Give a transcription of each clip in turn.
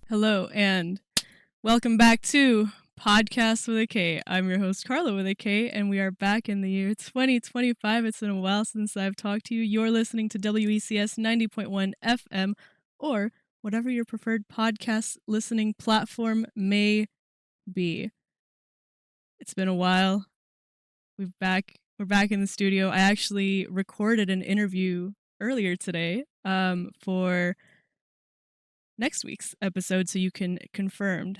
Hello and welcome back to Podcast with a K. I'm your host Carla with a K, and we are back in the year 2025. It's been a while since I've talked to you. You're listening to WECS 90.1 FM or whatever your preferred podcast listening platform may be. It's been a while. We're back in the studio. I actually recorded an interview earlier today for next week's episode, so you can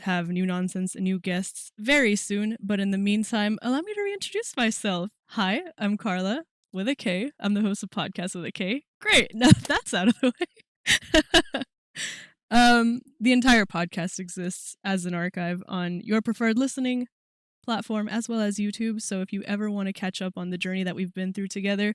have new nonsense and new guests very soon. But in the meantime, allow me to reintroduce myself. Hi, I'm Carla with a K. I'm the host of Podcast with a K. Great, now that's out of the way. The entire podcast exists as an archive on your preferred listening platform as well as YouTube. So if you ever want to catch up on the journey that we've been through together,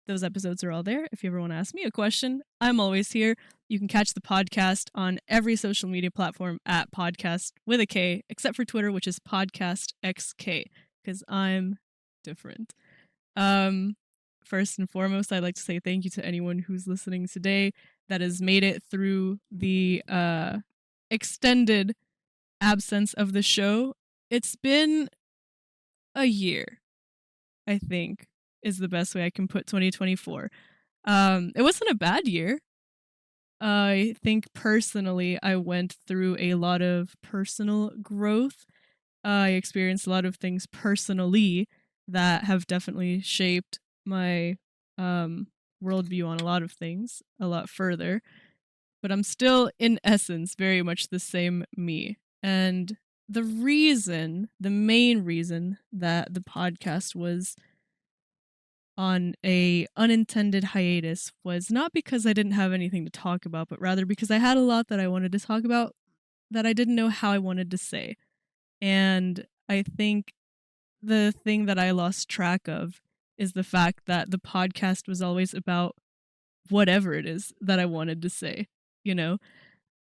those episodes are all there. If you ever want to ask me a question, I'm always here. You can catch the podcast on every social media platform at podcast with a K, except for Twitter, which is podcastxk, because I'm different. First and foremost, I'd like to say thank you to anyone who's listening today that has made it through the extended absence of the show. It's been a year, I think, is the best way I can put 2024. It wasn't a bad year. I think personally I went through a lot of personal growth. I experienced a lot of things personally that have definitely shaped my worldview on a lot of things a lot further. But I'm still, in essence, very much the same me. And the main reason that the podcast was on a unintended hiatus was not because I didn't have anything to talk about, but rather because I had a lot that I wanted to talk about that I didn't know how I wanted to say. And I think the thing that I lost track of is the fact that the podcast was always about whatever it is that I wanted to say, you know?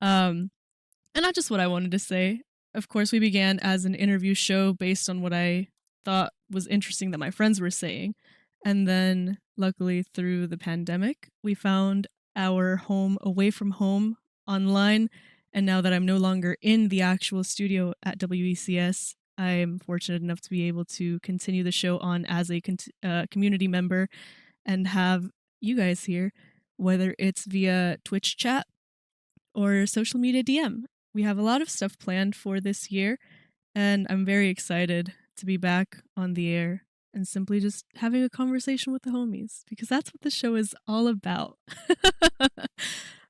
And not just what I wanted to say. Of course, we began as an interview show based on what I thought was interesting that my friends were saying. And then, luckily, through the pandemic, we found our home away from home online. And now that I'm no longer in the actual studio at WECS, I'm fortunate enough to be able to continue the show on as a community member and have you guys here, whether it's via Twitch chat or social media DM. We have a lot of stuff planned for this year, and I'm very excited to be back on the air and simply just having a conversation with the homies, because that's what the show is all about.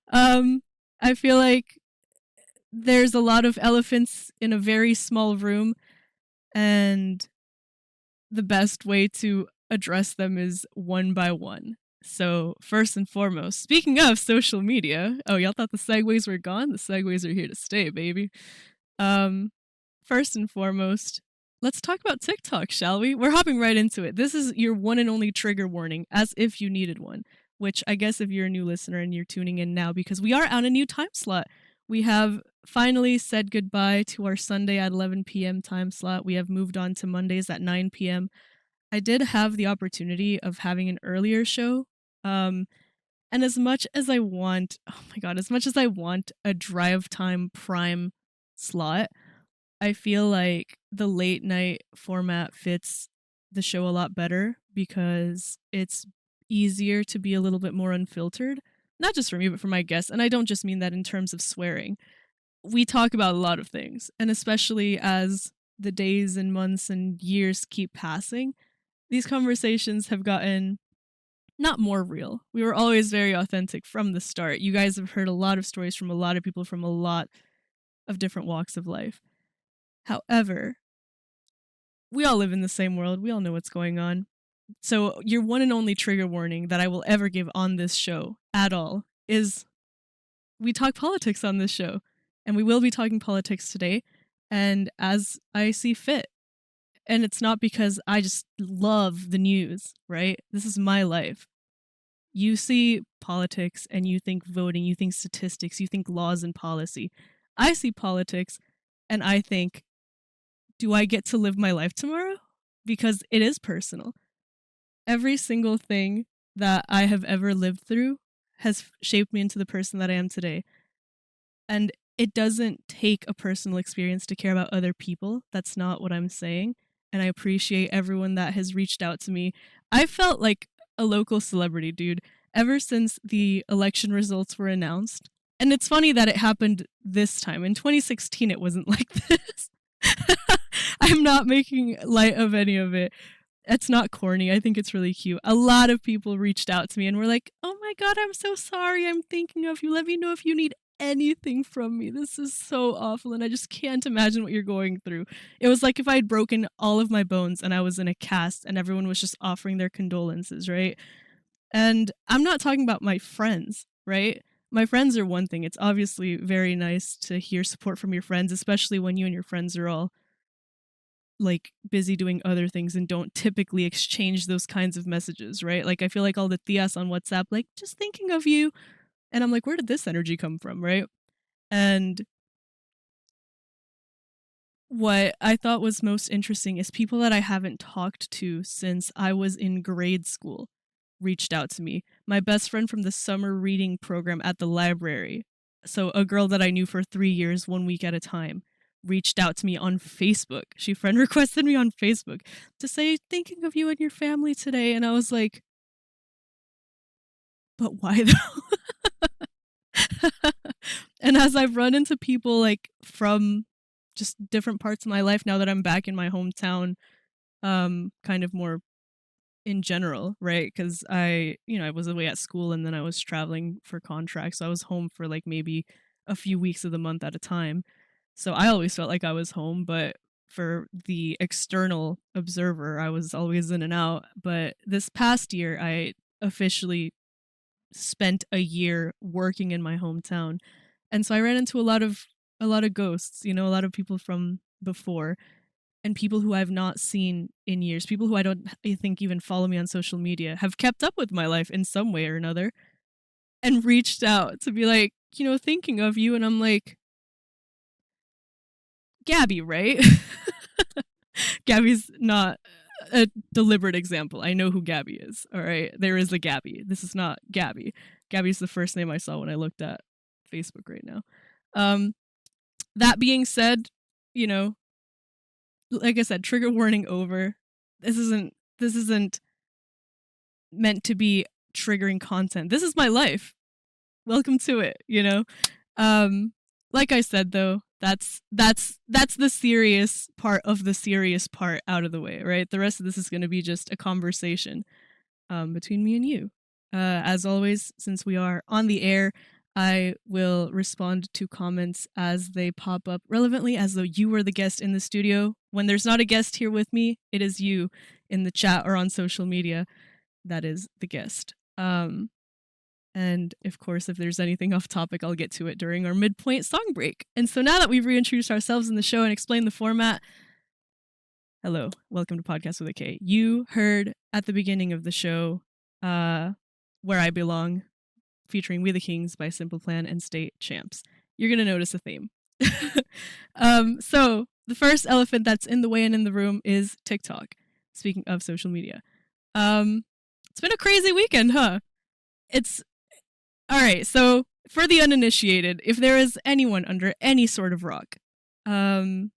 I feel like there's a lot of elephants in a very small room, and the best way to address them is one by one. So, first and foremost, speaking of social media, oh, y'all thought the segues were gone? The segues are here to stay, baby. First and foremost, let's talk about TikTok, shall we? We're hopping right into it. This is your one and only trigger warning, as if you needed one, which I guess if you're a new listener and you're tuning in now, because we are on a new time slot. We have finally said goodbye to our Sunday at 11 p.m. time slot. We have moved on to Mondays at 9 p.m. I did have the opportunity of having an earlier show. And as much as I want, as much as I want a drive time prime slot, I feel like the late night format fits the show a lot better because it's easier to be a little bit more unfiltered. Not just for me, but for my guests. And I don't just mean that in terms of swearing. We talk about a lot of things, and especially as the days and months and years keep passing, these conversations have gotten not more real. We were always very authentic from the start. You guys have heard a lot of stories from a lot of people from a lot of different walks of life. However, we all live in the same world. We all know what's going on. So your one and only trigger warning that I will ever give on this show at all is we talk politics on this show. And we will be talking politics today. And as I see fit. And it's not because I just love the news, right? This is my life. You see politics and you think voting, you think statistics, you think laws and policy. I see politics and I think, do I get to live my life tomorrow? Because it is personal. Every single thing that I have ever lived through has shaped me into the person that I am today. And it doesn't take a personal experience to care about other people. That's not what I'm saying. And I appreciate everyone that has reached out to me. I felt like a local celebrity, dude, ever since the election results were announced. And it's funny that it happened this time. In 2016, it wasn't like this. I'm not making light of any of it. It's not corny. I think it's really cute. A lot of people reached out to me and were like, "Oh my God, I'm so sorry. I'm thinking of you. Let me know if you need anything from me. This is so awful. And I just can't imagine what you're going through." It was like if I had broken all of my bones and I was in a cast and everyone was just offering their condolences, right? And I'm not talking about my friends, right? My friends are one thing. It's obviously very nice to hear support from your friends, especially when you and your friends are all like busy doing other things and don't typically exchange those kinds of messages, right? Like I feel like all the tias on WhatsApp, like just thinking of you. And I'm like, where did this energy come from, right? And what I thought was most interesting is people that I haven't talked to since I was in grade school reached out to me. My best friend from the summer reading program at the library, so a girl that I knew for 3 years, 1 week at a time, reached out to me on Facebook. She friend requested me on Facebook to say, thinking of you and your family today. And I was like, but why though? And as I've run into people like from just different parts of my life now that I'm back in my hometown, kind of more in general, right? Because I was away at school and then I was traveling for contracts. So I was home for like maybe a few weeks of the month at a time. So I always felt like I was home, but for the external observer, I was always in and out. But this past year, I officially spent a year working in my hometown. And so I ran into a lot of ghosts, a lot of people from before and people who I've not seen in years, people who I think even follow me on social media, have kept up with my life in some way or another and reached out to be like, thinking of you. And I'm like, Gabby, right? Gabby's not a deliberate example. I know who Gabby is. All right. There is a Gabby. This is not Gabby. Gabby's the first name I saw when I looked at Facebook right now. That being said, you know, like I said, trigger warning over. This isn't meant to be triggering content. This is my life. Welcome to it. Like I said though, that's the serious part of the serious part out of the way, right? The rest of this is going to be just a conversation between me and you. As always, since we are on the air, I will respond to comments as they pop up relevantly, as though you were the guest in the studio. When there's not a guest here with me, it is you in the chat or on social media that is the guest. And of course, if there's anything off topic, I'll get to it during our midpoint song break. And so now that we've reintroduced ourselves in the show and explained the format, hello, welcome to Podcast with a K. You heard at the beginning of the show Where I Belong, featuring We the Kings by Simple Plan and State Champs. You're going to notice a theme. So the first elephant that's in the way and in the room is TikTok. Speaking of social media. It's been a crazy weekend, huh? All right, so for the uninitiated, if there is anyone under any sort of rock, the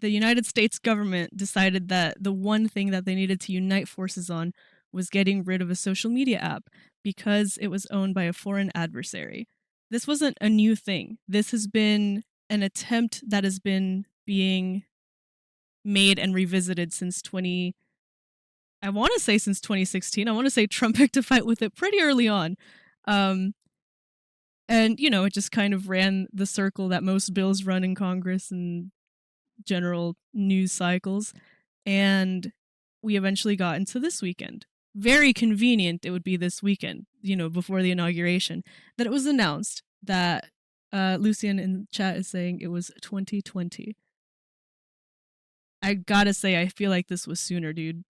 United States government decided that the one thing that they needed to unite forces on was getting rid of a social media app because it was owned by a foreign adversary. This wasn't a new thing. This has been an attempt that has been being made and revisited since 2016. I want to say Trump picked a fight with it pretty early on. And, it just kind of ran the circle that most bills run in Congress and general news cycles. And we eventually got into this weekend. Very convenient it would be this weekend, before the inauguration, that it was announced that Lucian in chat is saying it was 2020. I gotta say, I feel like this was sooner, dude.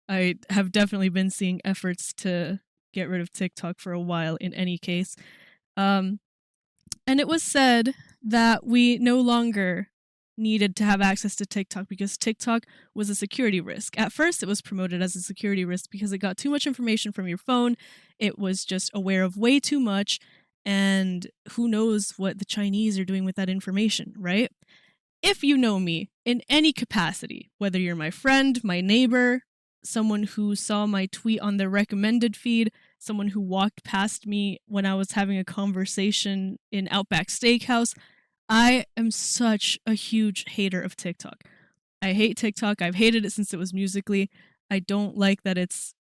I have definitely been seeing efforts to get rid of TikTok for a while in any case. And it was said that we no longer needed to have access to TikTok because TikTok was a security risk. At first, it was promoted as a security risk because it got too much information from your phone. It was just aware of way too much. And who knows what the Chinese are doing with that information, right? If you know me in any capacity, whether you're my friend, my neighbor, someone who saw my tweet on their recommended feed, someone who walked past me when I was having a conversation in Outback Steakhouse, I am such a huge hater of TikTok. I hate TikTok. I've hated it since it was Musical.ly. I don't like that it's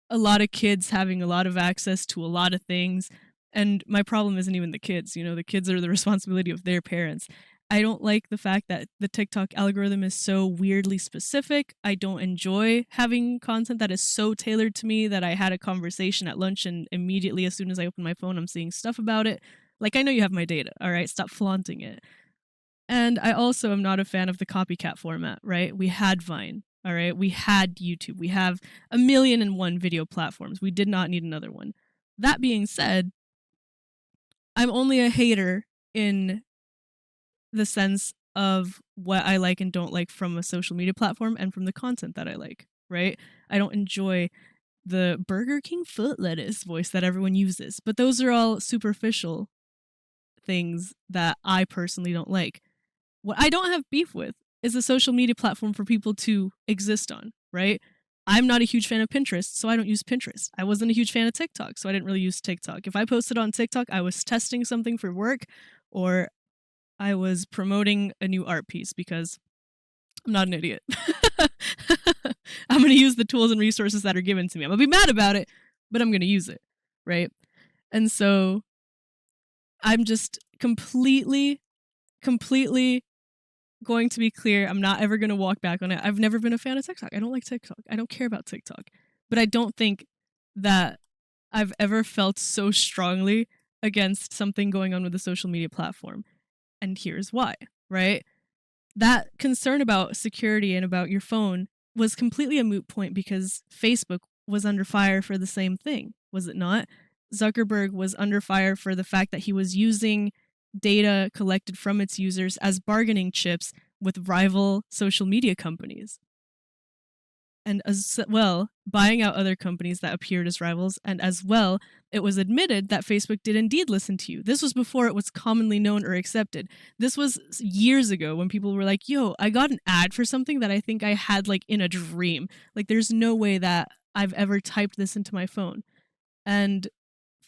a lot of kids having a lot of access to a lot of things. And my problem isn't even the kids. The kids are the responsibility of their parents. I don't like the fact that the TikTok algorithm is so weirdly specific. I don't enjoy having content that is so tailored to me that I had a conversation at lunch and immediately as soon as I open my phone, I'm seeing stuff about it. Like, I know you have my data, all right? Stop flaunting it. And I also am not a fan of the copycat format, right? We had Vine, all right? We had YouTube. We have 1,000,001 video platforms. We did not need another one. That being said, I'm only a hater in the sense of what I like and don't like from a social media platform and from the content that I like, right? I don't enjoy the Burger King foot lettuce voice that everyone uses, but those are all superficial things that I personally don't like. What I don't have beef with is a social media platform for people to exist on, right? I'm not a huge fan of Pinterest, so I don't use Pinterest. I wasn't a huge fan of TikTok, so I didn't really use TikTok. If I posted on TikTok, I was testing something for work or I was promoting a new art piece because I'm not an idiot. I'm going to use the tools and resources that are given to me. I'm going to be mad about it, but I'm going to use it, right? And so I'm just completely going to be clear. I'm not ever going to walk back on it. I've never been a fan of TikTok. I don't like TikTok. I don't care about TikTok. But I don't think that I've ever felt so strongly against something going on with a social media platform. And here's why, right? That concern about security and about your phone was completely a moot point because Facebook was under fire for the same thing, was it not? Zuckerberg was under fire for the fact that he was using data collected from its users as bargaining chips with rival social media companies. And as well, buying out other companies that appeared as rivals, and as well, it was admitted that Facebook did indeed listen to you. This was before it was commonly known or accepted. This was years ago when people were like, yo, I got an ad for something that I think I had like in a dream. Like, there's no way that I've ever typed this into my phone. And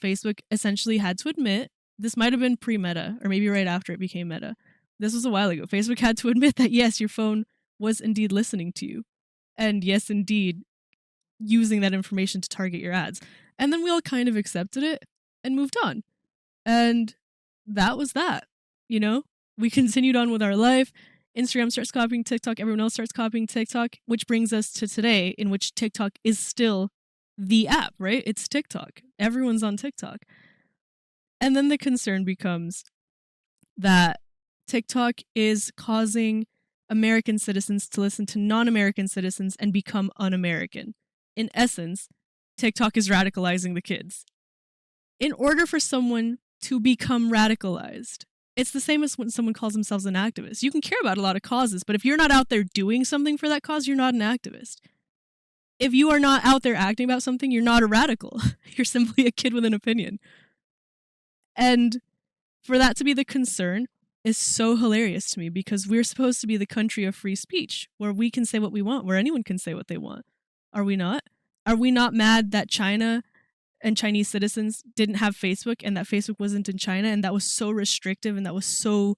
Facebook essentially had to admit, this might have been pre-Meta, or maybe right after it became Meta. This was a while ago. Facebook had to admit that, yes, your phone was indeed listening to you. And yes, indeed, using that information to target your ads. And then we all kind of accepted it and moved on. And that was that, We continued on with our life. Instagram starts copying TikTok. Everyone else starts copying TikTok, which brings us to today, in which TikTok is still the app, right? It's TikTok. Everyone's on TikTok. And then the concern becomes that TikTok is causing American citizens to listen to non-American citizens and become un-American. In essence, TikTok is radicalizing the kids. In order for someone to become radicalized, it's the same as when someone calls themselves an activist. You can care about a lot of causes, but if you're not out there doing something for that cause, you're not an activist. If you are not out there acting about something, you're not a radical. You're simply a kid with an opinion. And for that to be the concern is so hilarious to me because we're supposed to be the country of free speech where we can say what we want, where anyone can say what they want. Are we not? Are we not mad that China and Chinese citizens didn't have Facebook and that Facebook wasn't in China and that was so restrictive and that was so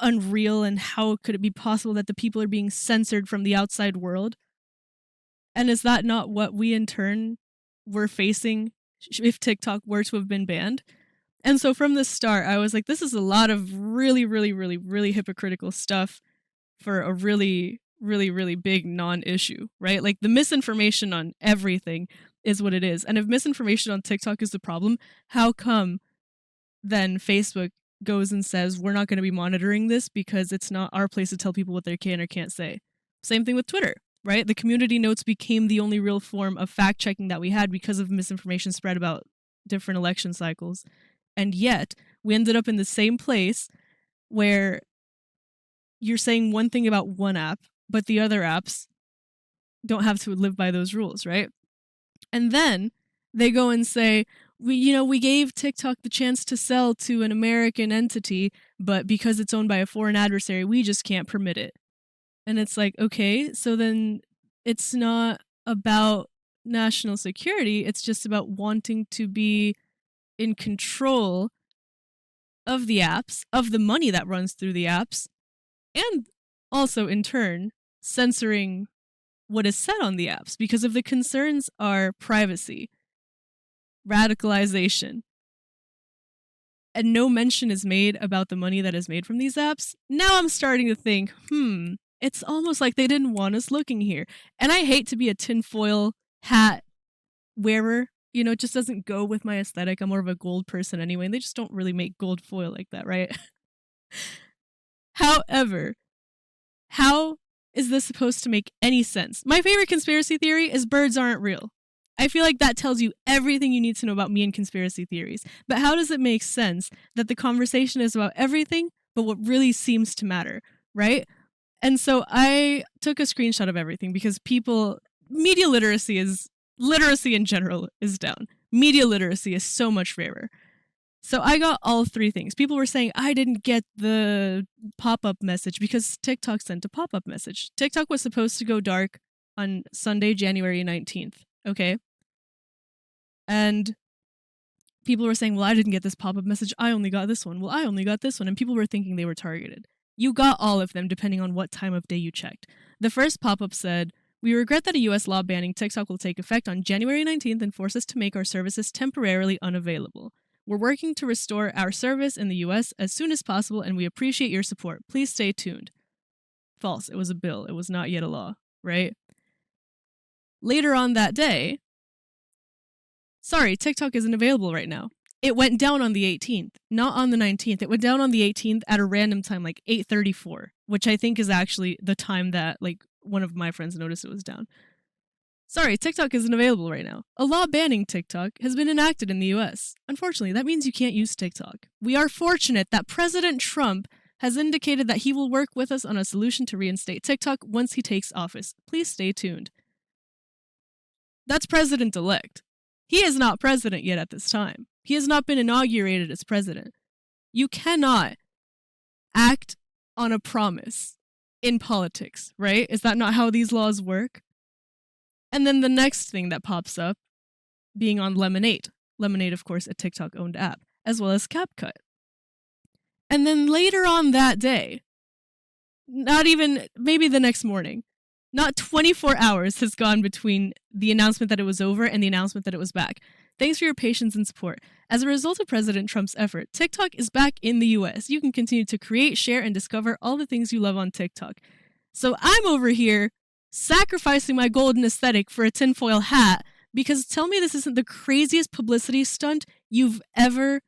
unreal, and how could it be possible that the people are being censored from the outside world? And is that not what we in turn were facing if TikTok were to have been banned? And so from the start, I was like, this is a lot of really, really, really, really hypocritical stuff for a really, really, really big non-issue, right? Like, the misinformation on everything is what it is. And if misinformation on TikTok is the problem, how come then Facebook goes and says, we're not going to be monitoring this because it's not our place to tell people what they can or can't say? Same thing with Twitter, right? The community notes became the only real form of fact-checking that we had because of misinformation spread about different election cycles. And yet, we ended up in the same place where you're saying one thing about one app, but the other apps don't have to live by those rules, right? And then they go and say, we gave TikTok the chance to sell to an American entity, but because it's owned by a foreign adversary, we just can't permit it. And it's like, okay, so then it's not about national security, it's just about wanting to be in control of the apps, of the money that runs through the apps, and also in turn censoring what is said on the apps, because if the concerns are privacy, radicalization, and no mention is made about the money that is made from these apps, now I'm starting to think, it's almost like they didn't want us looking here. And I hate to be a tinfoil hat wearer. It just doesn't go with my aesthetic. I'm more of a gold person anyway, and they just don't really make gold foil like that, right? However, how is this supposed to make any sense? My favorite conspiracy theory is birds aren't real. I feel like that tells you everything you need to know about me and conspiracy theories. But how does it make sense that the conversation is about everything but what really seems to matter, right? And so I took a screenshot of everything because media literacy in general is down. Media literacy is so much rarer. So I got all three things. People were saying I didn't get the pop-up message because TikTok sent a pop-up message. TikTok was supposed to go dark on Sunday, January 19th, okay? And people were saying, well, I didn't get this pop-up message. I only got this one. Well, I only got this one. And people were thinking they were targeted. You got all of them depending on what time of day you checked. The first pop-up said, we regret that a U.S. law banning TikTok will take effect on January 19th and force us to make our services temporarily unavailable. We're working to restore our service in the U.S. as soon as possible, and we appreciate your support. Please stay tuned. False. It was a bill. It was not yet a law, right? Later on that day, sorry, TikTok isn't available right now. It went down on the 18th, not on the 19th. It went down on the 18th at a random time, like 8:34, which I think is actually the time that, like, one of my friends noticed it was down. Sorry, TikTok isn't available right now. A law banning TikTok has been enacted in the US. Unfortunately, that means you can't use TikTok. We are fortunate that President Trump has indicated that he will work with us on a solution to reinstate TikTok once he takes office. Please stay tuned. That's president-elect. He is not president yet at this time. He has not been inaugurated as president. You cannot act on a promise in politics, right? Is that not how these laws work? And then the next thing that pops up, being on Lemonade. Lemonade, of course, a TikTok-owned app, as well as CapCut. And then later on that day, not even, maybe the next morning, not 24 hours has gone between the announcement that it was over and the announcement that it was back. Thanks for your patience and support. As a result of President Trump's effort, TikTok is back in the US. You can continue to create, share, and discover all the things you love on TikTok. So I'm over here sacrificing my golden aesthetic for a tinfoil hat because tell me this isn't the craziest publicity stunt you've ever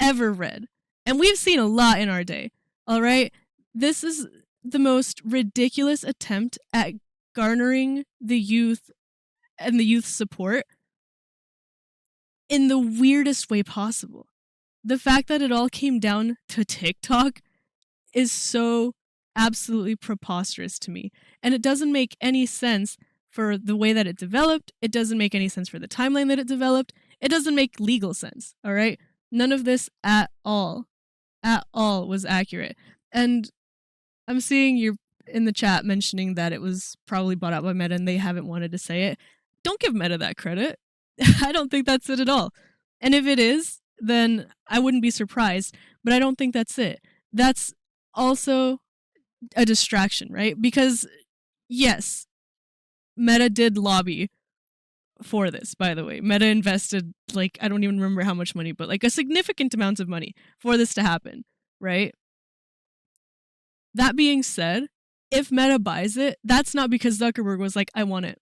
read. And we've seen a lot in our day, all right? This is the most ridiculous attempt at garnering the youth and the youth support in the weirdest way possible. The fact that it all came down to TikTok is so absolutely preposterous to me. And it doesn't make any sense for the way that it developed. It doesn't make any sense for the timeline that it developed. It doesn't make legal sense, all right? None of this at all was accurate. And I'm seeing you're in the chat mentioning that it was probably bought out by Meta and they haven't wanted to say it. Don't give Meta that credit. I don't think that's it at all. And if it is, then I wouldn't be surprised. But I don't think that's it. That's also a distraction, right? Because, yes, Meta did lobby for this, by the way. Meta invested, like, I don't even remember how much money, but, like, a significant amount of money for this to happen, right? That being said, if Meta buys it, that's not because Zuckerberg was like, I want it.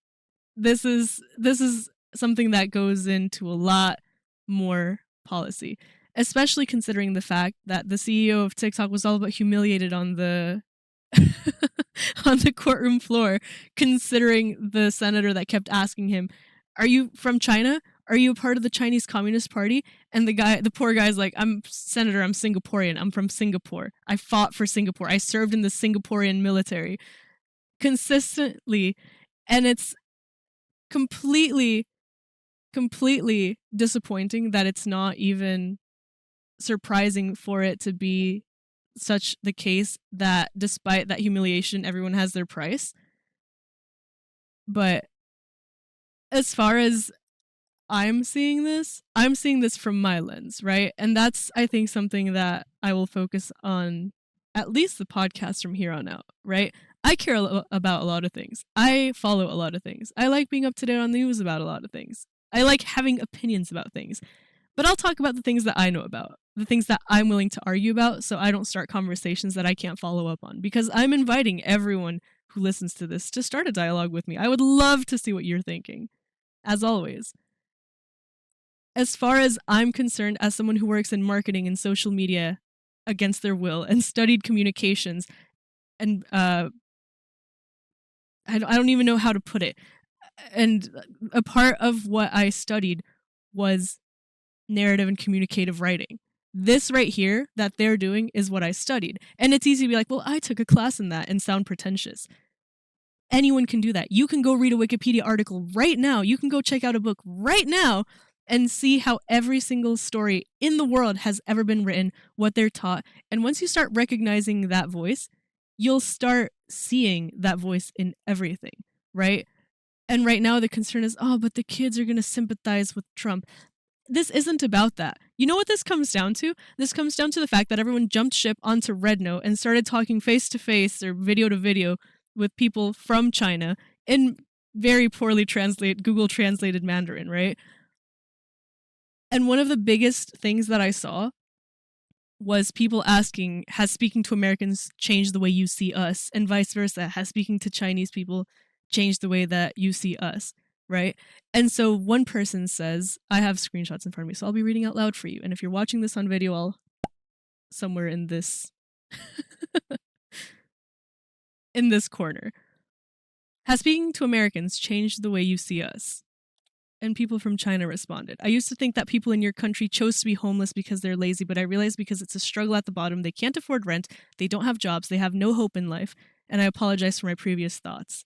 This is something that goes into a lot more policy, especially considering the fact that the CEO of TikTok was all but humiliated on the on the courtroom floor, considering the senator that kept asking him, are you from China? Are you a part of the Chinese Communist Party? And the poor guy's like, I'm Senator, I'm Singaporean. I'm from Singapore. I fought for Singapore. I served in the Singaporean military consistently. And it's completely completely disappointing that it's not even surprising for it to be such the case that despite that humiliation, everyone has their price. But as far as I'm seeing this from my lens, right? And that's, I think, something that I will focus on at least the podcast from here on out, right? I care about a lot of things. I follow a lot of things. I like being up to date on the news about a lot of things. I like having opinions about things. But I'll talk about the things that I know about, the things that I'm willing to argue about, so I don't start conversations that I can't follow up on. Because I'm inviting everyone who listens to this to start a dialogue with me. I would love to see what you're thinking, as always. As far as I'm concerned, as someone who works in marketing and social media against their will and studied communications, and I don't even know how to put it. And a part of what I studied was narrative and communicative writing. This right here that they're doing is what I studied. And it's easy to be like, well, I took a class in that and sound pretentious. Anyone can do that. You can go read a Wikipedia article right now. You can go check out a book right now and see how every single story in the world has ever been written, what they're taught. And once you start recognizing that voice, you'll start seeing that voice in everything, right? And right now the concern is, oh, but the kids are going to sympathize with Trump. This isn't about that. You know what this comes down to? This comes down to the fact that everyone jumped ship onto Rednote and started talking face to face or video to video with people from China in very poorly Google translated Mandarin, right? And one of the biggest things that I saw was people asking, has speaking to Americans changed the way you see us? And vice versa, has speaking to Chinese people changed the way that you see us, right? And so one person says, I have screenshots in front of me, so I'll be reading out loud for you. And if you're watching this on video, I'll somewhere in this in this corner. Has speaking to Americans changed the way you see us? And people from China responded, I used to think that people in your country chose to be homeless because they're lazy, but I realized because it's a struggle at the bottom, they can't afford rent, they don't have jobs, they have no hope in life, and I apologize for my previous thoughts.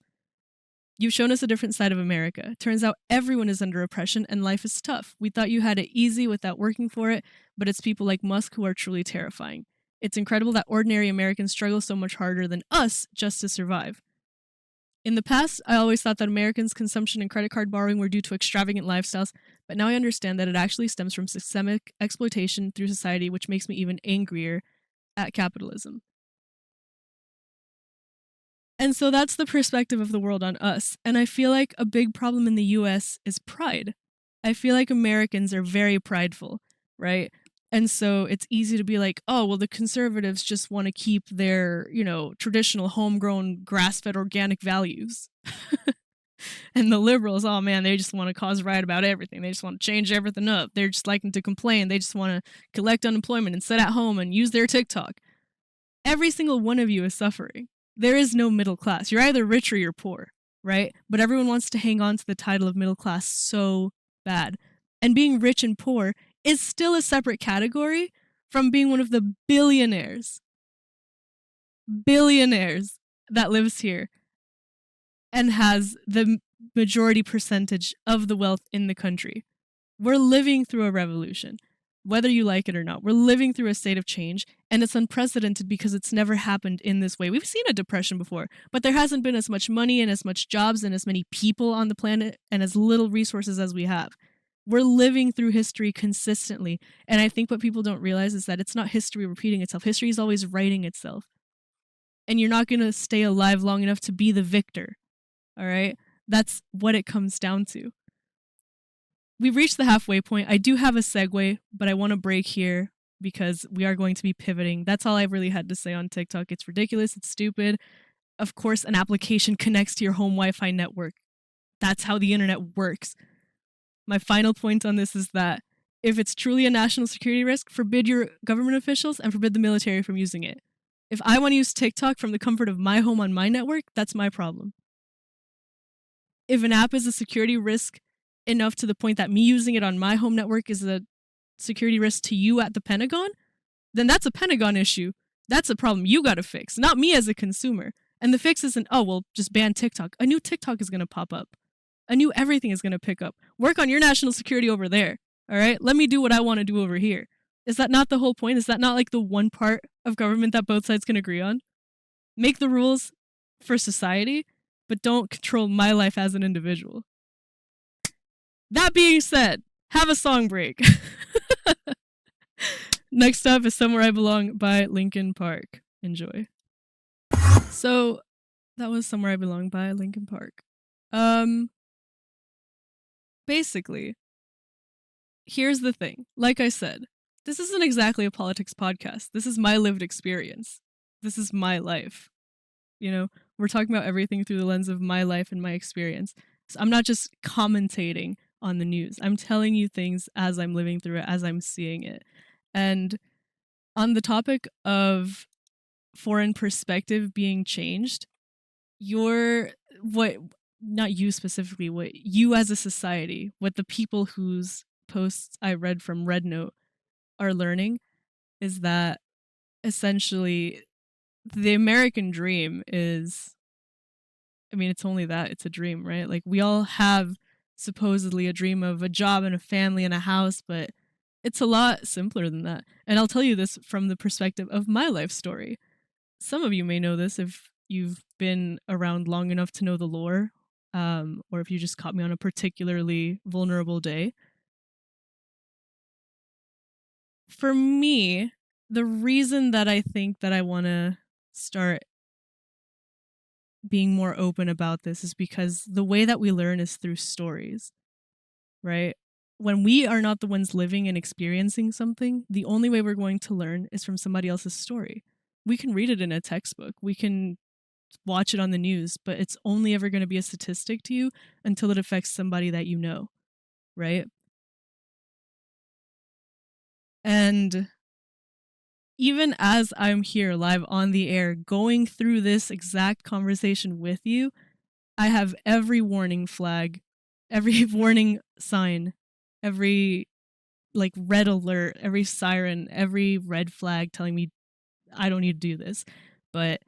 You've shown us a different side of America. Turns out everyone is under oppression and life is tough. We thought you had it easy without working for it, but it's people like Musk who are truly terrifying. It's incredible that ordinary Americans struggle so much harder than us just to survive. In the past, I always thought that Americans' consumption and credit card borrowing were due to extravagant lifestyles, but now I understand that it actually stems from systemic exploitation through society, which makes me even angrier at capitalism. And so that's the perspective of the world on us. And I feel like a big problem in the US is pride. I feel like Americans are very prideful, right? And so it's easy to be like, oh, well, the conservatives just want to keep their, traditional homegrown grass-fed organic values. And the liberals, oh man, they just want to cause riot about everything. They just want to change everything up. They're just liking to complain. They just want to collect unemployment and sit at home and use their TikTok. Every single one of you is suffering. There is no middle class. You're either rich or you're poor, right? But everyone wants to hang on to the title of middle class so bad. And being rich and poor is still a separate category from being one of the billionaires that lives here and has the majority percentage of the wealth in the country. We're living through a revolution, whether you like it or not. We're living through a state of change, and it's unprecedented because it's never happened in this way. We've seen a depression before, but there hasn't been as much money and as much jobs and as many people on the planet and as little resources as we have. We're living through history consistently, and I think what people don't realize is that it's not history repeating itself. History is always writing itself, and you're not going to stay alive long enough to be the victor, all right? That's what it comes down to. We've reached the halfway point. I do have a segue, but I want to break here because we are going to be pivoting. That's all I've really had to say on TikTok. It's ridiculous. It's stupid. Of course, an application connects to your home Wi-Fi network. That's how the internet works. My final point on this is that if it's truly a national security risk, forbid your government officials and forbid the military from using it. If I want to use TikTok from the comfort of my home on my network, that's my problem. If an app is a security risk enough to the point that me using it on my home network is a security risk to you at the Pentagon, then that's a Pentagon issue. That's a problem you got to fix, not me as a consumer. And the fix isn't, oh, well, just ban TikTok. A new TikTok is going to pop up. I knew everything is going to pick up. Work on your national security over there. All right? Let me do what I want to do over here. Is that not the whole point? Is that not like the one part of government that both sides can agree on? Make the rules for society, but don't control my life as an individual. That being said, have a song break. Next up is Somewhere I Belong by Linkin Park. Enjoy. So that was Somewhere I Belong by Linkin Park. Basically, here's the thing. Like I said, this isn't exactly a politics podcast. This is my lived experience. This is my life. You know, we're talking about everything through the lens of my life and my experience. So I'm not just commentating on the news. I'm telling you things as I'm living through it, as I'm seeing it. And on the topic of foreign perspective being changed, not you specifically, what you as a society, what the people whose posts I read from Red Note are learning is that essentially the American dream is, I mean, it's only that, it's a dream, right? Like, we all have supposedly a dream of a job and a family and a house, but it's a lot simpler than that. And I'll tell you this from the perspective of my life story. Some of you may know this if you've been around long enough to know the lore, or if you just caught me on a particularly vulnerable day. For me, the reason that I think that I want to start being more open about this is because the way that we learn is through stories, right? When we are not the ones living and experiencing something, the only way we're going to learn is from somebody else's story. We can read it in a textbook, we can watch it on the news, but it's only ever going to be a statistic to you until it affects somebody that you know, right? And even as I'm here live on the air going through this exact conversation with you, I have every warning flag, every warning sign, every like red alert, every siren, every red flag telling me I don't need to do this. But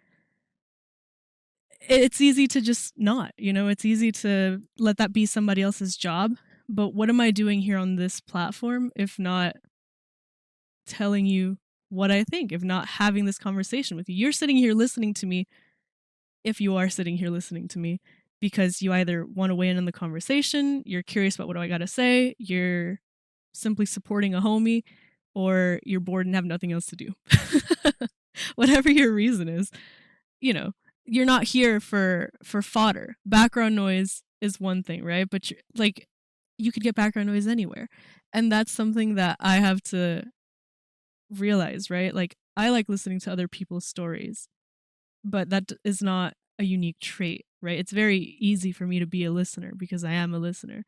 it's easy to just not, it's easy to let that be somebody else's job. But what am I doing here on this platform if not telling you what I think, if not having this conversation with you? You're sitting here listening to me, if you are sitting here listening to me, because you either want to weigh in on the conversation, you're curious about what do I got to say, you're simply supporting a homie, or you're bored and have nothing else to do. Whatever your reason is, you're not here for fodder. Background noise is one thing, right? But you could get background noise anywhere. And that's something that I have to realize, right? Like, I like listening to other people's stories, but that is not a unique trait, right? It's very easy for me to be a listener because I am a listener.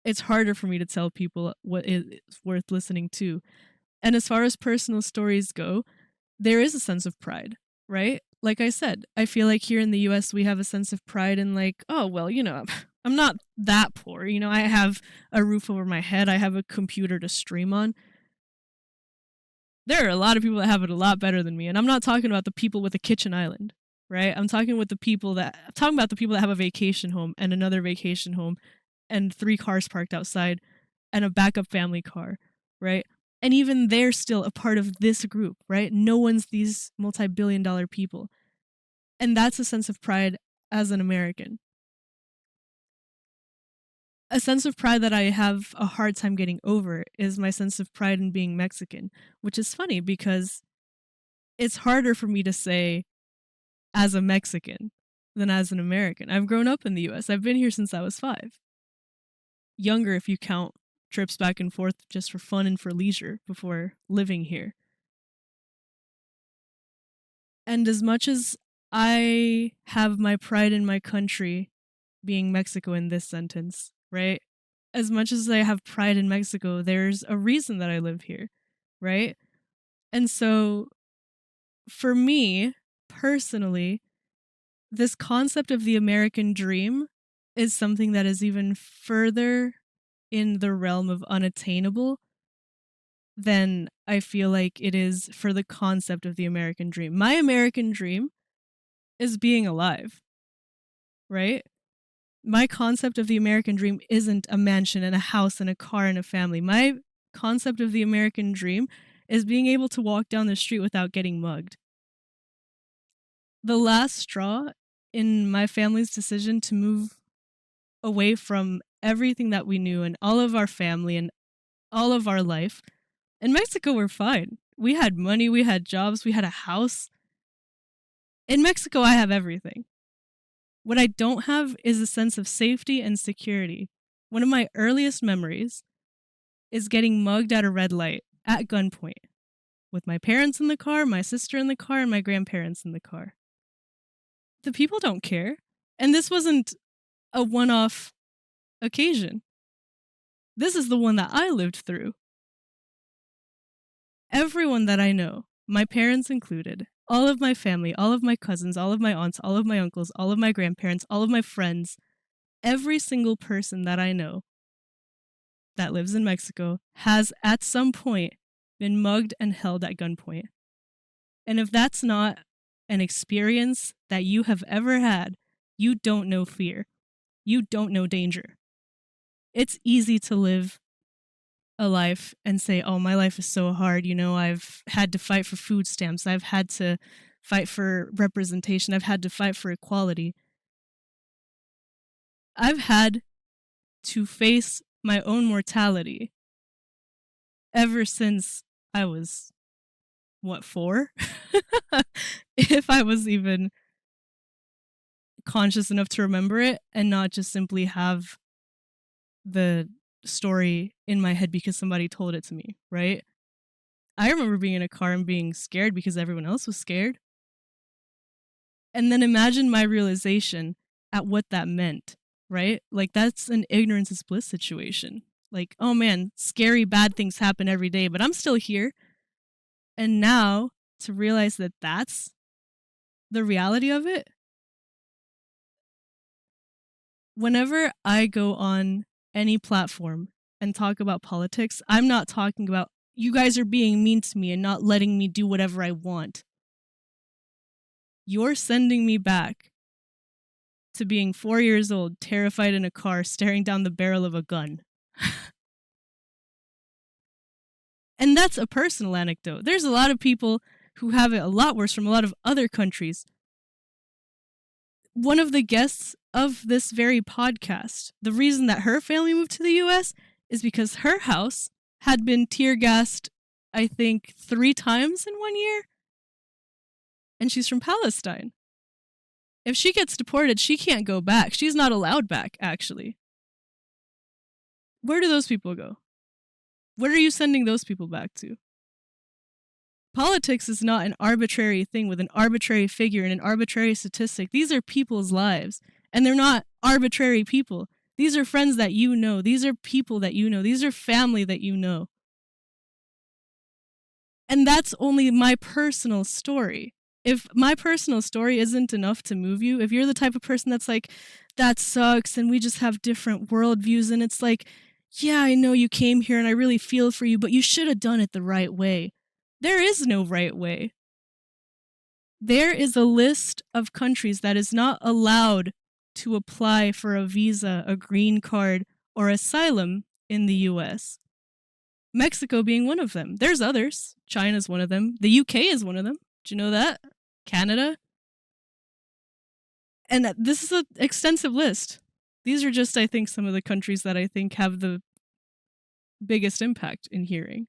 It's harder for me to tell people what is worth listening to. And as far as personal stories go, there is a sense of pride, right? Like I said, I feel like here in the US, we have a sense of pride in like, oh, well, I'm not that poor. I have a roof over my head. I have a computer to stream on. There are a lot of people that have it a lot better than me. And I'm not talking about the people with a kitchen island, right? I'm talking about the people that have a vacation home and another vacation home and 3 cars parked outside and a backup family car, right? And even they're still a part of this group, right? No one's these multi-billion-dollar people. And that's a sense of pride as an American. A sense of pride that I have a hard time getting over is my sense of pride in being Mexican, which is funny because it's harder for me to say as a Mexican than as an American. I've grown up in the US. I've been here since I was 5. Younger if you count trips back and forth just for fun and for leisure before living here. And as much as I have my pride in my country, being Mexico in this sentence, right? As much as I have pride in Mexico, there's a reason that I live here, right? And so for me, personally, this concept of the American dream is something that is even further in the realm of unattainable than I feel like it is for the concept of the American dream. My American dream is being alive, right? My concept of the American dream isn't a mansion and a house and a car and a family. My concept of the American dream is being able to walk down the street without getting mugged. The last straw in my family's decision to move away from everything that we knew and all of our family and all of our life. In Mexico, we're fine. We had money, we had jobs, we had a house. In Mexico, I have everything. What I don't have is a sense of safety and security. One of my earliest memories is getting mugged at a red light at gunpoint with my parents in the car, my sister in the car, and my grandparents in the car. The people don't care. And this wasn't a one-off occasion. This is the one that I lived through. Everyone that I know, my parents included, all of my family, all of my cousins, all of my aunts, all of my uncles, all of my grandparents, all of my friends, every single person that I know that lives in Mexico has at some point been mugged and held at gunpoint. And if that's not an experience that you have ever had, you don't know fear. You don't know danger. It's easy to live a life and say, oh, my life is so hard. You know, I've had to fight for food stamps. I've had to fight for representation. I've had to fight for equality. I've had to face my own mortality ever since I was, 4? If I was even conscious enough to remember it and not just simply have the story in my head because somebody told it to me, right? I remember being in a car and being scared because everyone else was scared. And then imagine my realization at what that meant, right? Like, that's an ignorance is bliss situation. Like, oh man, scary, bad things happen every day, but I'm still here. And now to realize that that's the reality of it. Whenever I go on any platform and talk about politics, I'm not talking about you guys are being mean to me and not letting me do whatever I want. You're sending me back to being 4 years old, terrified in a car, staring down the barrel of a gun. And that's a personal anecdote. There's a lot of people who have it a lot worse from a lot of other countries. One of the guests of this very podcast, the reason that her family moved to the US is because her house had been tear gassed, I think, 3 times in 1 year. And she's from Palestine. If she gets deported, she can't go back. She's not allowed back, actually. Where do those people go? What are you sending those people back to? Politics is not an arbitrary thing with an arbitrary figure and an arbitrary statistic. These are people's lives, and they're not arbitrary people. These are friends that you know. These are people that you know. These are family that you know. And that's only my personal story. If my personal story isn't enough to move you, if you're the type of person that's like, that sucks and we just have different worldviews, and it's like, yeah, I know you came here and I really feel for you, but you should have done it the right way. There is no right way. There is a list of countries that is not allowed to apply for a visa, a green card, or asylum in the US. Mexico being one of them. There's others. China's one of them. The UK is one of them. Do you know that? Canada. And this is an extensive list. These are just, I think, some of the countries that I think have the biggest impact in hearing.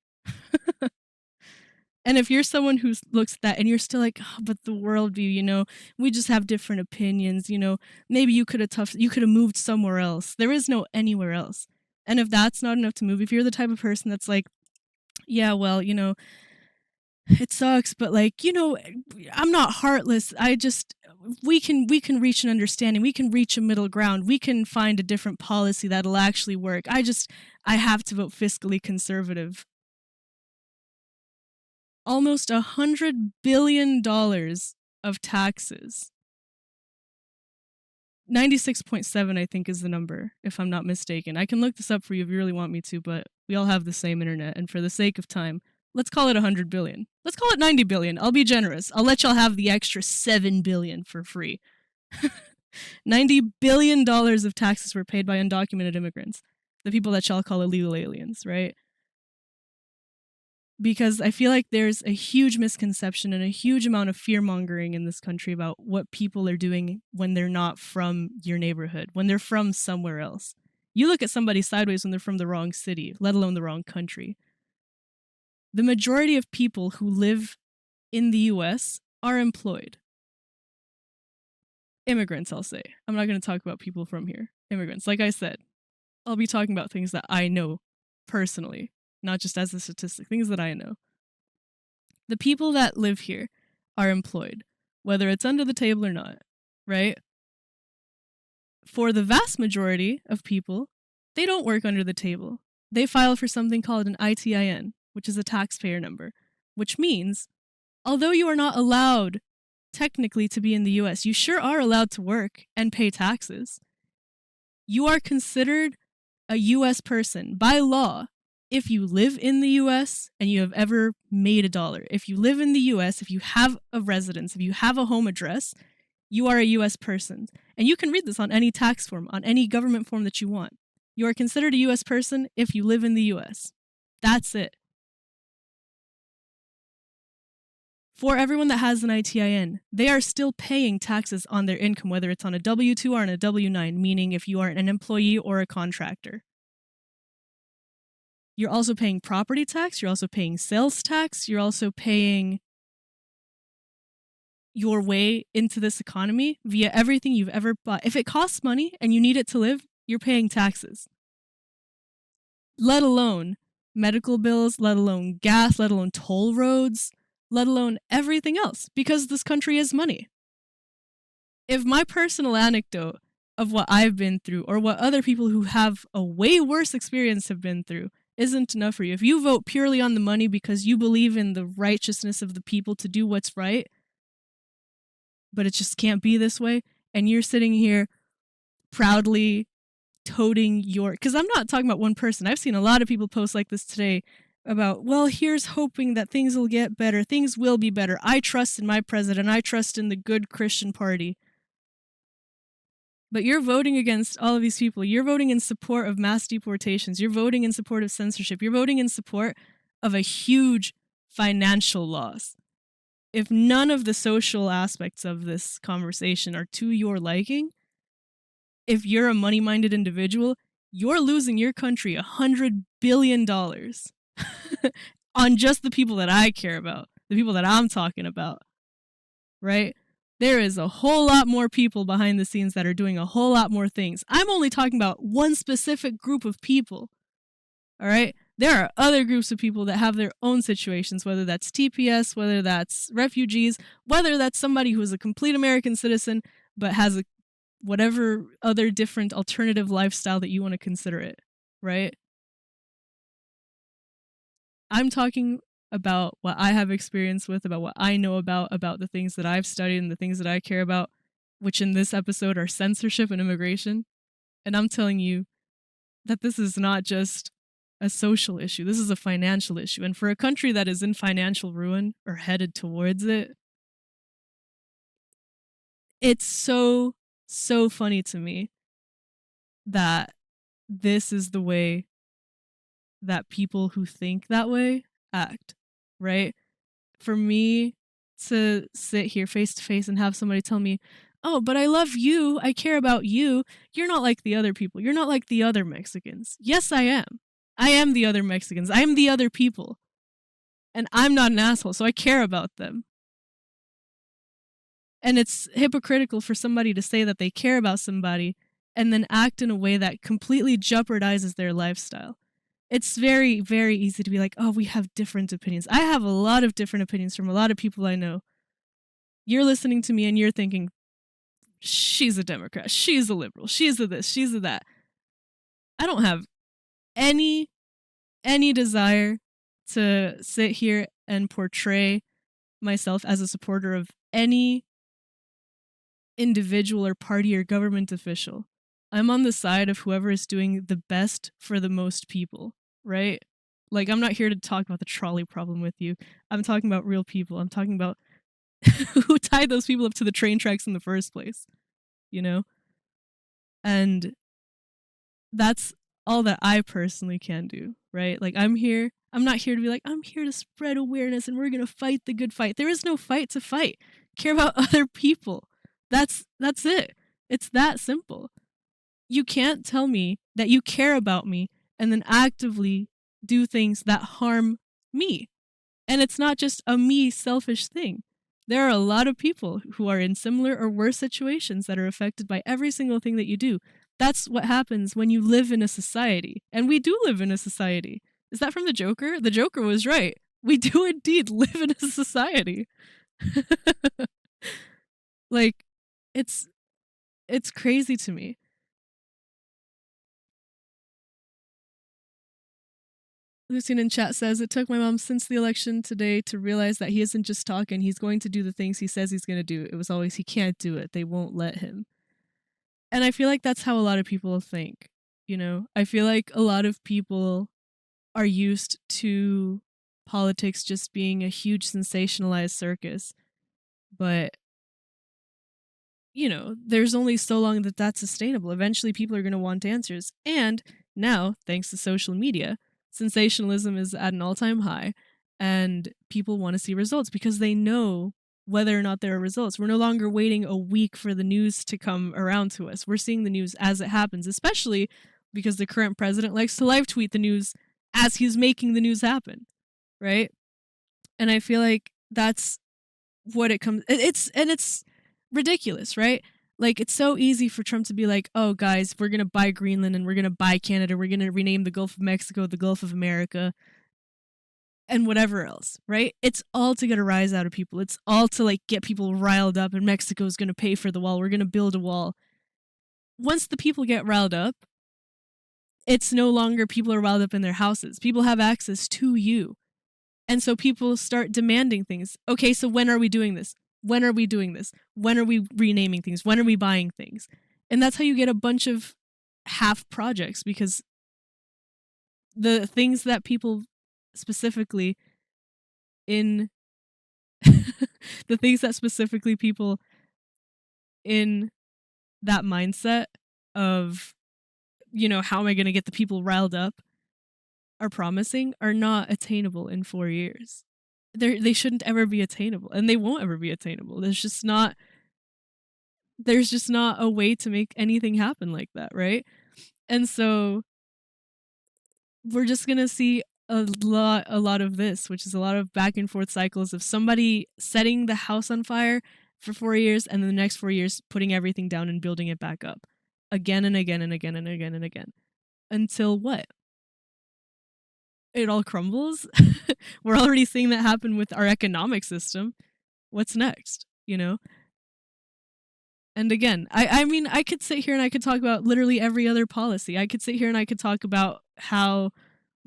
And if you're someone who looks at that and you're still like, oh, but the worldview, you know, we just have different opinions, you know, maybe you could have moved somewhere else. There is no anywhere else. And if that's not enough to move, if you're the type of person that's like, yeah, well, you know, it sucks, but like, you know, I'm not heartless. We can reach an understanding. We can reach a middle ground. We can find a different policy that'll actually work. I have to vote fiscally conservative. Almost $100 billion of taxes. 96.7, I think, is the number, if I'm not mistaken. I can look this up for you if you really want me to, but we all have the same internet, and for the sake of time, let's call it 100 billion. Let's call it 90 billion. I'll be generous. I'll let y'all have the extra 7 billion for free. $90 billion of taxes were paid by undocumented immigrants, the people that y'all call illegal aliens, right? Because I feel like there's a huge misconception and a huge amount of fear-mongering in this country about what people are doing when they're not from your neighborhood, when they're from somewhere else. You look at somebody sideways when they're from the wrong city, let alone the wrong country. The majority of people who live in the US are employed. Immigrants, I'll say. I'm not going to talk about people from here. Immigrants. Like I said, I'll be talking about things that I know personally, not just as a statistic, things that I know. The people that live here are employed, whether it's under the table or not, right? For the vast majority of people, they don't work under the table. They file for something called an ITIN, which is a taxpayer number, which means, although you are not allowed technically to be in the US, you sure are allowed to work and pay taxes. You are considered a US person by law if you live in the US and you have ever made $1. If you live in the US, if you have a residence, if you have a home address, you are a US person. And you can read this on any tax form, on any government form that you want. You are considered a US person if you live in the US. That's it. For everyone that has an ITIN, they are still paying taxes on their income, whether it's on a W-2 or on a W-9, meaning if you are an employee or a contractor. You're also paying property tax, you're also paying sales tax, you're also paying your way into this economy via everything you've ever bought. If it costs money and you need it to live, you're paying taxes. Let alone medical bills, let alone gas, let alone toll roads, let alone everything else, because this country is money. If my personal anecdote of what I've been through or what other people who have a way worse experience have been through isn't enough for you, if you vote purely on the money because you believe in the righteousness of the people to do what's right, but it just can't be this way, and you're sitting here proudly toting your... Because I'm not talking about one person. I've seen a lot of people post like this today about, well, here's hoping that things will get better. Things will be better. I trust in my president. I trust in the good Christian party. But you're voting against all of these people. You're voting in support of mass deportations. You're voting in support of censorship. You're voting in support of a huge financial loss. If none of the social aspects of this conversation are to your liking, if you're a money-minded individual, you're losing your country $100 billion on just the people that I care about, the people that I'm talking about, right? There is a whole lot more people behind the scenes that are doing a whole lot more things. I'm only talking about one specific group of people, all right? There are other groups of people that have their own situations, whether that's TPS, whether that's refugees, whether that's somebody who is a complete American citizen but has a whatever other different alternative lifestyle that you want to consider it, right? I'm talking about what I have experience with, about what I know about the things that I've studied and the things that I care about, which in this episode are censorship and immigration. And I'm telling you that this is not just a social issue. This is a financial issue. And for a country that is in financial ruin or headed towards it, it's so funny to me that this is the way that people who think that way act, right? For me to sit here face to face and have somebody tell me, oh, but I love you, I care about you, you're not like the other people, you're not like the other Mexicans. Yes, I am. I am the other Mexicans. I am the other people. And I'm not an asshole, so I care about them. And it's hypocritical for somebody to say that they care about somebody and then act in a way that completely jeopardizes their lifestyle. It's very, very easy to be like, oh, we have different opinions. I have a lot of different opinions from a lot of people I know. You're listening to me and you're thinking, she's a Democrat, she's a liberal, she's a this, she's a that. I don't have any desire to sit here and portray myself as a supporter of any individual or party or government official. I'm on the side of whoever is doing the best for the most people, right? Like, I'm not here to talk about the trolley problem with you. I'm talking about real people. I'm talking about who tied those people up to the train tracks in the first place. you know? And that's all that I personally can do, right? Like, I'm not here to be like, I'm here to spread awareness and we're going to fight the good fight. There is no fight to fight. Care about other people. That's it. It's that simple. You can't tell me that you care about me and then actively do things that harm me. And it's not just a me selfish thing. There are a lot of people who are in similar or worse situations that are affected by every single thing that you do. That's what happens when you live in a society. And we do live in a society. Is that from the Joker? The Joker was right. We do indeed live in a society. Like, it's crazy to me. Lucian in chat says, it took my mom since the election today to realize that he isn't just talking, he's going to do the things he says he's going to do. It was always, he can't do it. They won't let him. And I feel like that's how a lot of people think, you know? I feel like a lot of people are used to politics just being a huge sensationalized circus. But, you know, there's only so long that that's sustainable. Eventually people are going to want answers. And now, thanks to social media, sensationalism is at an all-time high and people want to see results because they know whether or not there are results. We're no longer waiting a week for the news to come around to us. We're seeing the news as it happens, especially because the current president likes to live tweet the news as he's making the news happen, right? And I feel like that's what it comes... It's ridiculous, right? Like, it's so easy for Trump to be like, oh, guys, we're going to buy Greenland and we're going to buy Canada. We're going to rename the Gulf of Mexico the Gulf of America and whatever else, right? It's all to get a rise out of people. It's all to, like, get people riled up and Mexico's going to pay for the wall. We're going to build a wall. Once the people get riled up, it's no longer people are riled up in their houses. People have access to you. And so people start demanding things. Okay, so when are we doing this? When are we doing this? When are we renaming things? When are we buying things? And that's how you get a bunch of half projects, because the things that people specifically in the things that specifically people in that mindset of, you know, how am I going to get the people riled up are promising are not attainable in 4 years. They shouldn't ever be attainable, and they won't ever be attainable. There's just not a way to make anything happen like that, right? And so we're just gonna see a lot of this, which is a lot of back and forth cycles of somebody setting the house on fire for 4 years and then the next 4 years putting everything down and building it back up again and again and again and again and again until what? It all crumbles. We're already seeing that happen with our economic system. What's next, you know? And again, I mean, I could sit here and I could talk about literally every other policy. I could sit here and I could talk about how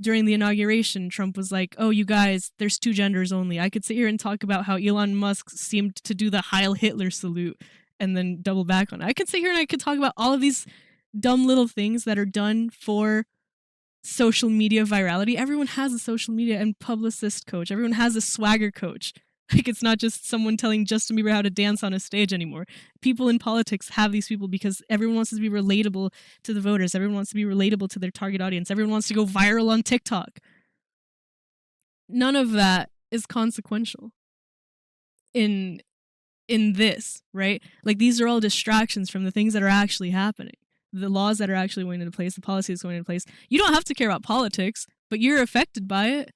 during the inauguration, Trump was like, oh, you guys, there's 2 genders only. I could sit here and talk about how Elon Musk seemed to do the Heil Hitler salute and then double back on it. I could sit here and I could talk about all of these dumb little things that are done for social media virality. Everyone has a social media and publicist coach. Everyone has a swagger coach. Like, it's not just someone telling Justin Bieber how to dance on a stage anymore. People in politics have these people because everyone wants to be relatable to the voters. Everyone wants to be relatable to their target audience. Everyone wants to go viral on TikTok. None of that is consequential in this, right? Like, these are all distractions from the things that are actually happening. The laws that are actually going into place, the policies going into place. You don't have to care about politics, but you're affected by it.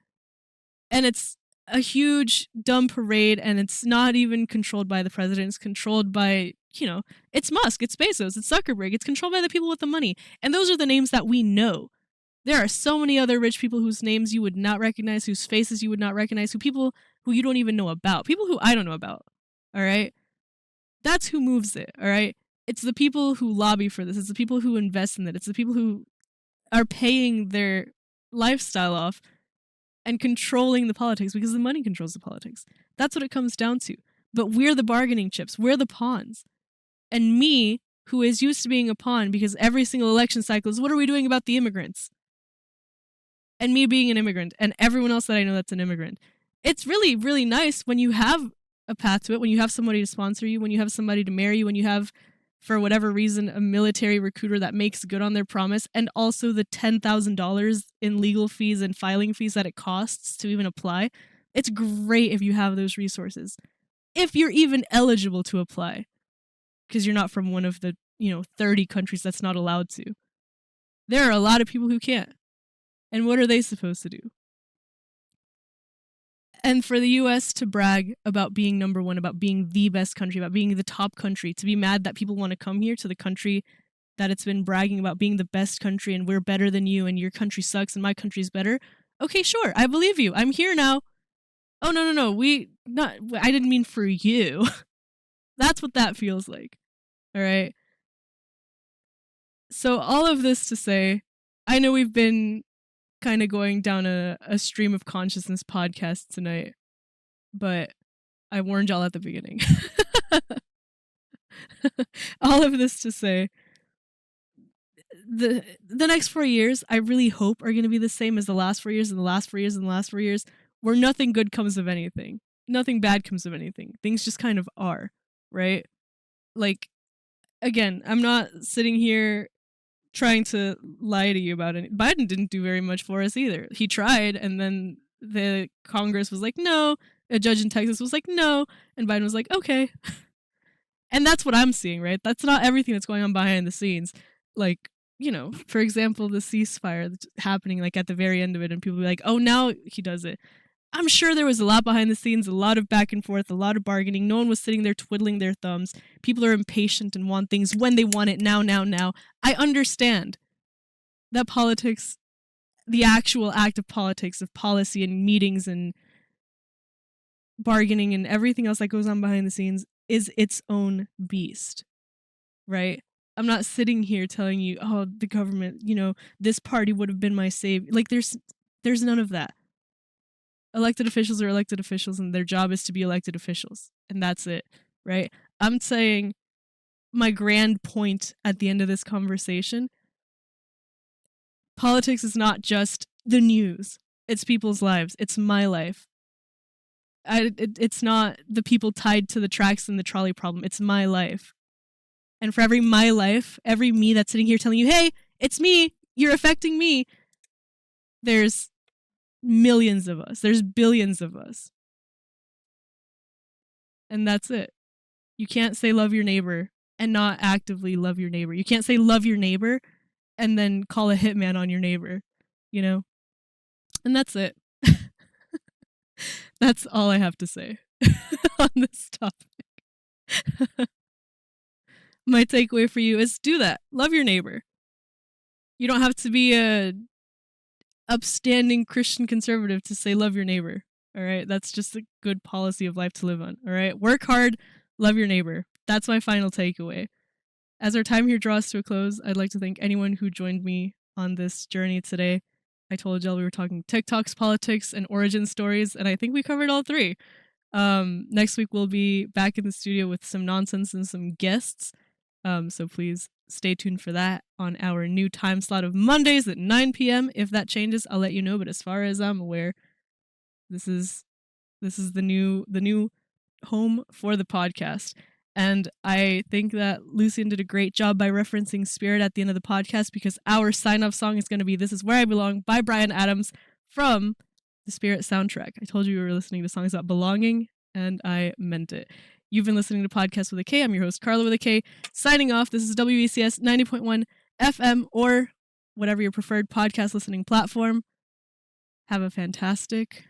And it's a huge dumb parade, and it's not even controlled by the president. It's controlled by, you know, it's Musk, it's Bezos, it's Zuckerberg. It's controlled by the people with the money. And those are the names that we know. There are so many other rich people whose names you would not recognize, whose faces you would not recognize, people who you don't even know about, people who I don't know about, all right? That's who moves it, all right? It's the people who lobby for this. It's the people who invest in it. It's the people who are paying their lifestyle off and controlling the politics because the money controls the politics. That's what it comes down to. But we're the bargaining chips. We're the pawns. And me, who is used to being a pawn because every single election cycle is, what are we doing about the immigrants? And me being an immigrant and everyone else that I know that's an immigrant. It's really, really nice when you have a path to it, when you have somebody to sponsor you, when you have somebody to marry you, when you have for whatever reason, a military recruiter that makes good on their promise, and also the $10,000 in legal fees and filing fees that it costs to even apply, it's great if you have those resources. If you're even eligible to apply, because you're not from one of the, 30 countries that's not allowed to. There are a lot of people who can't. And what are they supposed to do? And for the US to brag about being number one, about being the best country, about being the top country, to be mad that people want to come here to the country that it's been bragging about being the best country and we're better than you and your country sucks and my country's better. Okay, sure, I believe you. I'm here now. Oh, no. I didn't mean for you. That's what that feels like. All right. So all of this to say, I know we've been kind of going down a stream of consciousness podcast tonight, but I warned y'all at the beginning. All of this to say, the next 4 years, I really hope are going to be the same as the last 4 years and the last 4 years and the last 4 years, where nothing good comes of anything. Nothing bad comes of anything. Things just kind of are, right? Like, again, I'm not sitting here trying to lie to you about it. Biden didn't do very much for us either. He tried, and then the Congress was like, no. A judge in Texas was like, no. And Biden was like, okay. And that's what I'm seeing, right? That's not everything that's going on behind the scenes. Like, for example, the ceasefire that's happening like at the very end of it, and people be like, oh, now he does it. I'm sure there was a lot behind the scenes, a lot of back and forth, a lot of bargaining. No one was sitting there twiddling their thumbs. People are impatient and want things when they want it now. I understand that politics, the actual act of politics, of policy and meetings and bargaining and everything else that goes on behind the scenes is its own beast, right? I'm not sitting here telling you, oh, the government, this party would have been my savior. Like, there's none of that. Elected officials are elected officials, and their job is to be elected officials. And that's it, right? I'm saying my grand point at the end of this conversation, politics is not just the news. It's people's lives. It's my life. It's not the people tied to the tracks and the trolley problem. It's my life. And for every my life, every me that's sitting here telling you, hey, it's me, you're affecting me, there's millions of us. There's billions of us. And that's it. You can't say love your neighbor and not actively love your neighbor. You can't say love your neighbor and then call a hitman on your neighbor, And that's it. That's all I have to say on this topic. My takeaway for you is do that. Love your neighbor. You don't have to be a upstanding Christian conservative to say love your neighbor. All right? That's just a good policy of life to live on. All right? Work hard, love your neighbor. That's my final takeaway. As our time here draws to a close, I'd like to thank anyone who joined me on this journey today. I told y'all we were talking TikToks, politics, and origin stories, and I think we covered all three. Next week we'll be back in the studio with some nonsense and some guests. So please stay tuned for that on our new time slot of Mondays at 9 p.m. If that changes, I'll let you know. But as far as I'm aware, this is the new home for the podcast. And I think that Lucian did a great job by referencing Spirit at the end of the podcast, because our sign-off song is going to be This Is Where I Belong by Bryan Adams from the Spirit soundtrack. I told you we were listening to songs about belonging, and I meant it. You've been listening to Podcast with a K. I'm your host, Carla with a K. Signing off. This is WECS 90.1 FM or whatever your preferred podcast listening platform. Have a fantastic